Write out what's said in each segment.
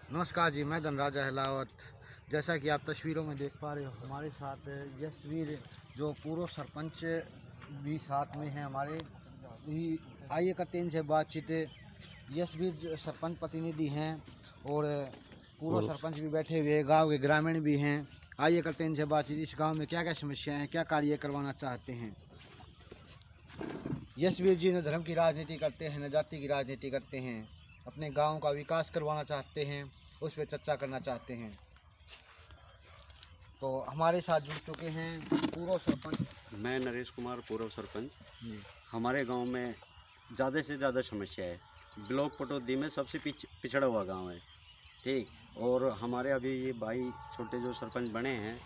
नमस्कार जी, मैं धनराज अहलावत। जैसा कि आप तस्वीरों में देख पा रहे हो, हमारे साथ यशवीर जो पूर्व सरपंच भी साथ में हैं हमारे। आइए करते हैं इनसे बातचीत। यशवीर जो सरपंच प्रतिनिधि हैं और पूर्व सरपंच भी बैठे हुए हैं, गांव के ग्रामीण भी हैं। आइए करते हैं इनसे बातचीत। इस गांव में क्या क्या समस्याएं हैं, क्या कार्य करवाना चाहते हैं। यशवीर जी न धर्म की राजनीति करते हैं, न जाति की राजनीति करते हैं। अपने गांव का विकास करवाना चाहते हैं, उस पर चर्चा करना चाहते हैं। तो हमारे साथ जुड़ चुके हैं पूर्व सरपंच। मैं नरेश कुमार, पूर्व सरपंच। जी। हमारे गांव में ज़्यादा से ज़्यादा समस्या है। ब्लॉक पटौदी में सबसे पिछड़ा हुआ गांव है, ठीक। और हमारे अभी ये भाई छोटे जो सरपंच बने हैं,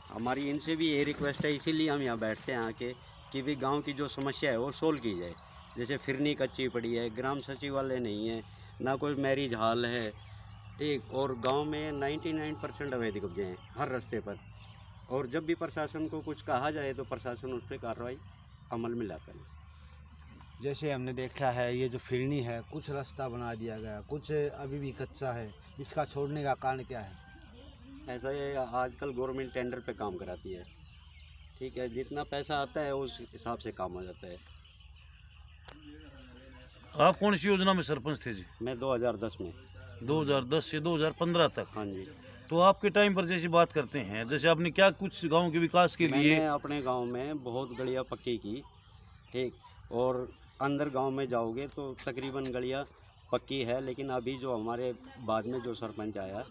हमारी इनसे भी ये रिक्वेस्ट है, इसीलिए हम यहाँ बैठते हैं आके, कि भी गांव की जो समस्या है वो सोल्व की जाए। जैसे फिरनी कच्ची पड़ी है, ग्राम सचिवालय नहीं है, ना कोई मैरिज हॉल है, ठीक। और गांव में 99% अवैध कब्जे हैं हर रास्ते पर। और जब भी प्रशासन को कुछ कहा जाए तो प्रशासन उस पर कार्रवाई अमल में लाता है। जैसे हमने देखा है, ये जो फिरनी है, कुछ रास्ता बना दिया गया, कुछ अभी भी कच्चा है। इसका छोड़ने का कारण क्या है? ऐसा है, आजकल गवर्नमेंट टेंडर पे काम कराती है, ठीक है। जितना पैसा आता है उस हिसाब से काम हो जाता है। आप कौन सी योजना में सरपंच थे जी? मैं 2010 में। 2010 से 2015 तक। हाँ जी। तो आपके टाइम पर जैसी बात करते हैं, जैसे आपने क्या कुछ गांव के विकास के लिए? मैंने अपने गांव में बहुत गलियां पक्की की, ठीक। और अंदर गांव में जाओगे तो तकरीबन गलियां पक्की है, लेकिन अभी जो हमारे बाद में जो सरपंच आया,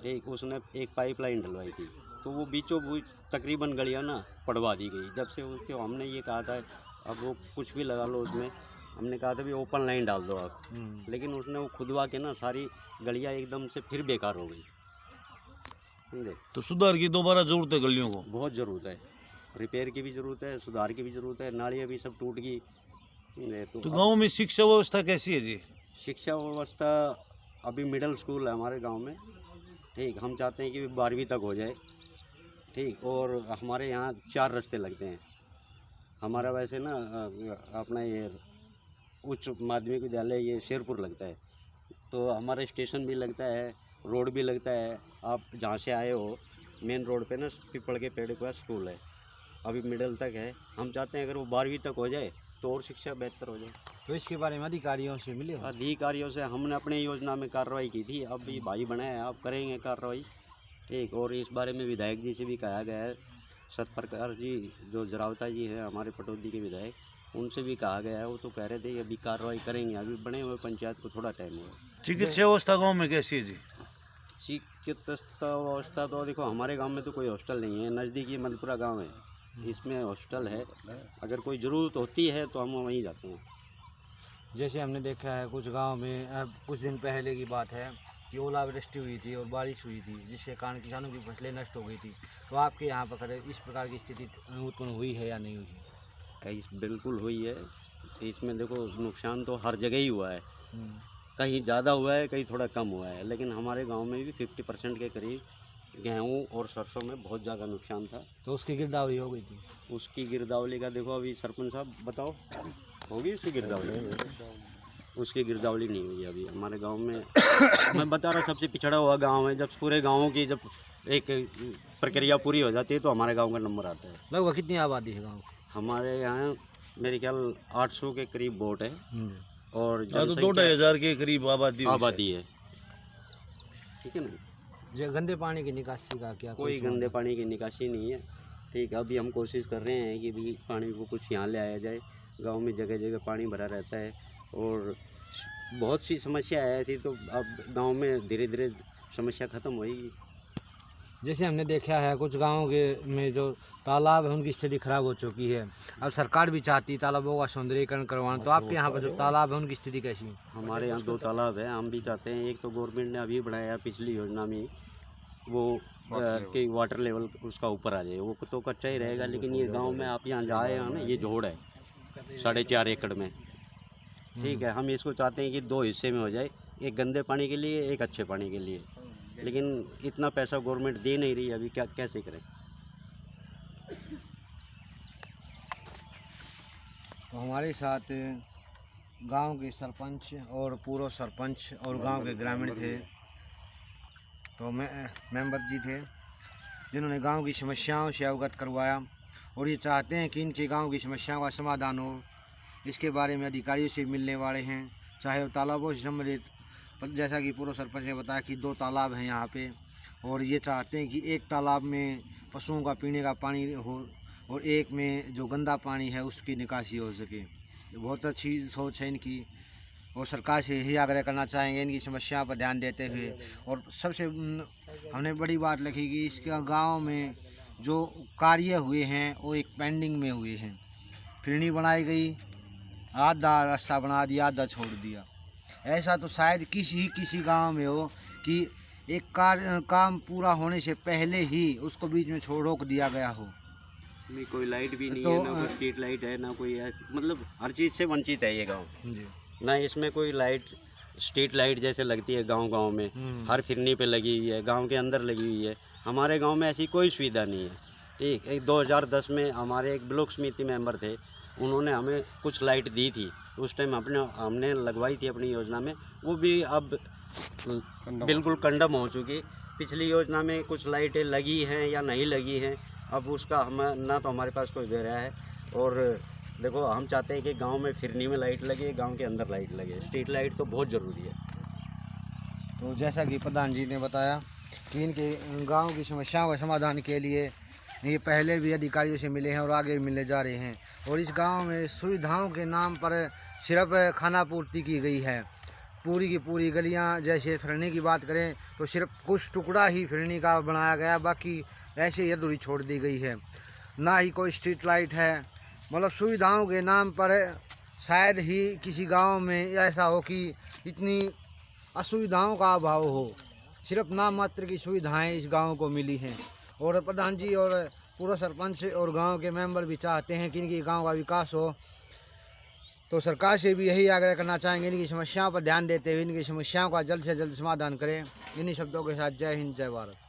ठीक, उसने एक पाइपलाइन डलवाई थी, तो वो बीचों बीच तकरीबन गलियां ना पड़वा दी गई। जब से उसके हमने ये कहा था अब वो कुछ भी लगा लो उसमें, हमने कहा था भी ओपन लाइन डाल दो आप, लेकिन उसने वो खुदवा के ना सारी गलियां एकदम से फिर बेकार हो गई, समझे। तो सुधार की दोबारा जरूरत है गलियों को? बहुत ज़रूरत है, रिपेयर की भी ज़रूरत है, सुधार की भी ज़रूरत है। नालियाँ भी सब टूट गई। तो गांव में शिक्षा व्यवस्था कैसी है जी? शिक्षा व्यवस्था अभी मिडिल स्कूल है हमारे गांव में, ठीक। हम चाहते हैं कि 12वीं तक हो जाए, ठीक। और हमारे यहाँ 4 रास्ते लगते हैं। हमारा वैसे ना अपना ये उच्च माध्यमिक विद्यालय ये शेरपुर लगता है, तो हमारा स्टेशन भी लगता है, रोड भी लगता है। आप जहाँ से आए हो मेन रोड पे ना पीपल के पेड़ के पास स्कूल है, अभी मिडिल तक है। हम चाहते हैं अगर वो 12वीं तक हो जाए तो और शिक्षा बेहतर हो जाए। तो इसके बारे में अधिकारियों से मिले हो? अधिकारियों से हमने अपने योजना में कार्रवाई की थी, अब ये भाई बने हैं, आप करेंगे कार्रवाई, ठीक। और इस बारे में विधायक जी से भी कहा गया है, सतप्रकाश जी जो जरावता जी हैं हमारे पटौदी के विधायक, उनसे भी कहा गया है। वो तो कह रहे थे कि अभी कार्रवाई करेंगे, अभी बने हुए पंचायत को थोड़ा टाइम हुआ। चिकित्सा व्यवस्था गांव में कैसी है जी? चिकित्सा व्यवस्था तो देखो हमारे गांव में तो कोई हॉस्टल नहीं है, नज़दीकी मलपुरा गांव है, इसमें हॉस्टल है। अगर कोई ज़रूरत होती है तो हम वहीं जाते हैं। जैसे हमने देखा है कुछ गांव में, अब कुछ दिन पहले की बात है कि ओलावृष्टि हुई थी और बारिश हुई थी, जिसके कारण किसानों की फसलें नष्ट हो गई थी। तो आपके यहाँ पर इस प्रकार की स्थिति उत्पन्न हुई है या नहीं हुई है? बिल्कुल हुई है। इसमें देखो नुकसान तो हर जगह ही हुआ है, कहीं ज़्यादा हुआ है, कहीं थोड़ा कम हुआ है, लेकिन हमारे गांव में भी 50% के करीब गेहूं और सरसों में बहुत ज़्यादा नुकसान था। तो उसकी गिरदावरी हो गई थी? उसकी गिरदावली का देखो, अभी सरपंच साहब बताओ, होगी उसकी गिरदावली? उसकी गिरदावली नहीं हुई अभी हमारे गांव में। मैं बता रहा, सबसे पिछड़ा हुआ गांव है। जब पूरे गाँवों की जब एक प्रक्रिया पूरी हो जाती है तो हमारे गाँव का नंबर आता है। लगभग कितनी आबादी है गाँव? हमारे यहाँ मेरे ख्याल 800 के करीब वोट है और तो 2-2.5 के करीब आबादी है, ठीक है ना। जो गंदे पानी की निकासी का क्या कोई गंदे पानी की निकासी नहीं है, ठीक। अभी हम कोशिश कर रहे हैं कि भी पानी को कुछ यहाँ ले आया जाए। गांव में जगह जगह पानी भरा रहता है और बहुत सी समस्या है ऐसी, तो अब गांव में धीरे धीरे समस्या ख़त्म होएगी। जैसे हमने देखा है कुछ गाँव के में जो तालाब है उनकी स्थिति खराब हो चुकी है। अब सरकार भी चाहती है तालाबों का सौंदर्यीकरण करवाना। तो आपके यहाँ पर जो तालाब है उनकी स्थिति कैसी है? हमारे यहाँ 2 तालाब है, हम भी चाहते हैं। एक तो गवर्नमेंट ने अभी बढ़ाया पिछली योजना में, वो कि वाटर लेवल उसका ऊपर आ जाए, वो तो कच्चा ही रहेगा। लेकिन ये गांव में आप यहाँ जाए हैं ना, ये जोड़ है 4.5 एकड़ में, ठीक है। हम इसको चाहते हैं कि 2 हिस्से में हो जाए, एक गंदे पानी के लिए, एक अच्छे पानी के लिए। लेकिन इतना पैसा गवर्नमेंट दे नहीं रही, अभी क्या कैसे करें। तो हमारे साथ गांव के सरपंच और पूर्व सरपंच और गांव के ग्रामीण थे। तो मेंबर जी थे जिन्होंने गांव की समस्याओं से अवगत करवाया और ये चाहते हैं कि इनके गांव की समस्याओं का समाधान हो। इसके बारे में अधिकारियों से मिलने वाले हैं, चाहे वो तालाबों से संबंधित, जैसा कि पूर्व सरपंच ने बताया कि 2 तालाब हैं यहाँ पे, और ये चाहते हैं कि एक तालाब में पशुओं का पीने का पानी हो और एक में जो गंदा पानी है उसकी निकासी हो सके। बहुत अच्छी सोच है इनकी और सरकार से यही आग्रह करना चाहेंगे इनकी समस्या पर ध्यान देते हुए। और सबसे हमने बड़ी बात लिखी कि इसका गांव में जो कार्य हुए हैं वो एक पेंडिंग में हुए हैं। फिरनी बनाई गई, आधा रास्ता बना दिया, आधा छोड़ दिया। ऐसा तो शायद किसी गांव में हो कि एक काम पूरा होने से पहले ही उसको बीच में रोक दिया गया हो। नहीं कोई लाइट भी नहीं तो, है, ना कोई स्ट्रीट लाइट है, ना कोई मतलब हर चीज़ से वंचित है ये गांव जी। ना इसमें कोई लाइट, स्ट्रीट लाइट जैसे लगती है गांव में, हर फिरनी पे लगी हुई है, गांव के अंदर लगी हुई है। हमारे गांव में ऐसी कोई सुविधा नहीं है। ठीक, 2010 में हमारे एक ब्लॉक समिति मेंबर थे, उन्होंने हमें कुछ लाइट दी थी, उस टाइम हमने लगवाई थी अपनी योजना में, वो भी अब बिल्कुल कंडम हो चुकी। पिछली योजना में कुछ लाइटें लगी हैं या नहीं लगी हैं, अब उसका हम ना तो हमारे पास कोई ब्यौरा है। और देखो हम चाहते हैं कि गांव में फिरनी में लाइट लगे, गांव के अंदर लाइट लगे, स्ट्रीट लाइट तो बहुत ज़रूरी है। तो जैसा कि प्रधान जी ने बताया कि इनके गांव की समस्याओं के समाधान के लिए ये पहले भी अधिकारियों से मिले हैं और आगे भी मिलने जा रहे हैं। और इस गांव में सुविधाओं के नाम पर सिर्फ खाना पूर्ति की गई है। पूरी की पूरी गलियां, जैसे फिरनी की बात करें तो सिर्फ कुछ टुकड़ा ही फिरनी का बनाया गया, बाकी ऐसे ही अधूरी छोड़ दी गई है। ना ही कोई स्ट्रीट लाइट है। मतलब सुविधाओं के नाम पर शायद ही किसी गांव में ऐसा हो कि इतनी असुविधाओं का अभाव हो। सिर्फ नाम मात्र की सुविधाएं इस गांव को मिली हैं। और प्रधान जी और पूर्व सरपंच और गांव के मेंबर भी चाहते हैं कि इनके गांव का विकास हो। तो सरकार से भी यही आग्रह करना चाहेंगे इनकी समस्याओं पर ध्यान देते हुए इनकी समस्याओं का जल्द से जल्द समाधान करें। इन्हीं शब्दों के साथ जय हिंद, जय भारत।